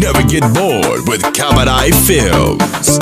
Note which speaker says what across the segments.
Speaker 1: never get bored with Kabarai Films.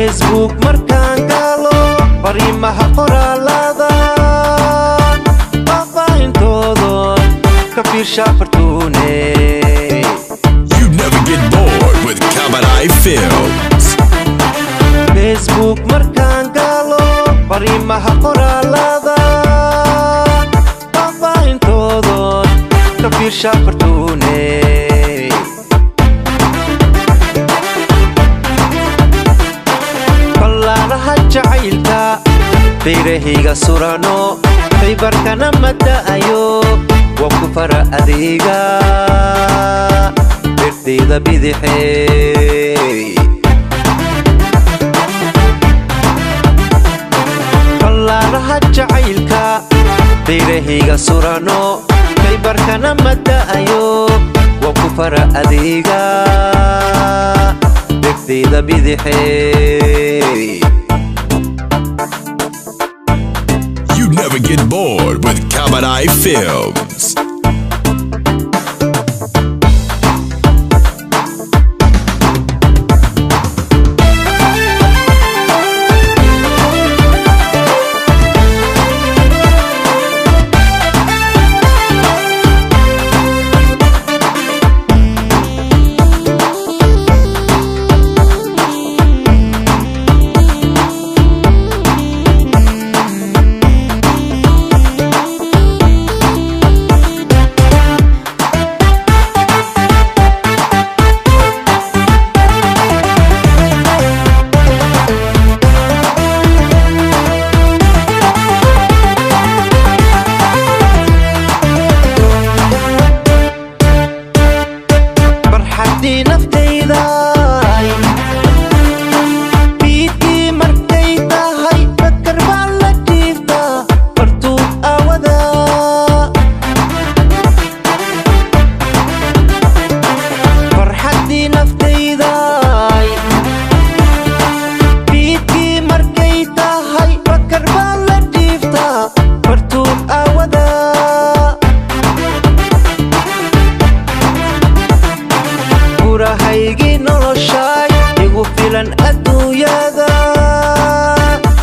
Speaker 2: Facebook markaan galo fariimaha qoraalada faahfaahintoodon ka fiirsha fartuune.
Speaker 1: You never get bored with Kabarai Films.
Speaker 2: Facebook markaan galo fariimaha qoraalada faahfaahintoodon ka fiirsha fartuune. jacaylka beerahayga surano qaybarkana madaayo waa ku fara adeega beertayda bidixey ballaaraha jacaylka beerahayga surano qaybarkana madaayo waa ku fara adeega beertayda bidixey.
Speaker 1: Never get bored with Kabarai Films.
Speaker 2: haygi noloshay igu filan adduunyada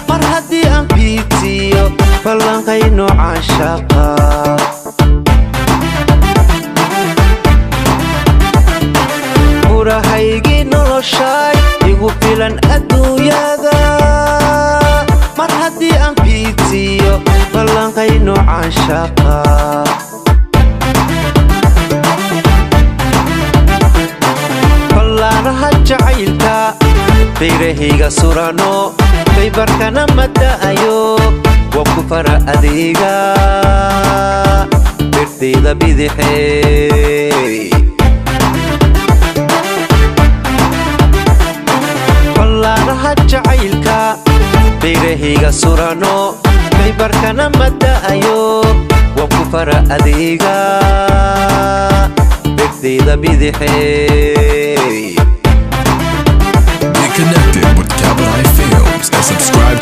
Speaker 2: mar haddii aan fiidsiyo ballanqayno caashaqa haygi noloshay igu filan adduunyada mar haddii aan fiidsiyo ballanqayno caashaqa jacaylka beerahayga surano baybarkana madaayo waa ku fara adeega beertayda bidixey ballaaraha jacaylka beerahayga surano baybarkana madaayo waa ku fara adeega beertayda bidixey.
Speaker 1: Connected with Kabarai Films and subscribe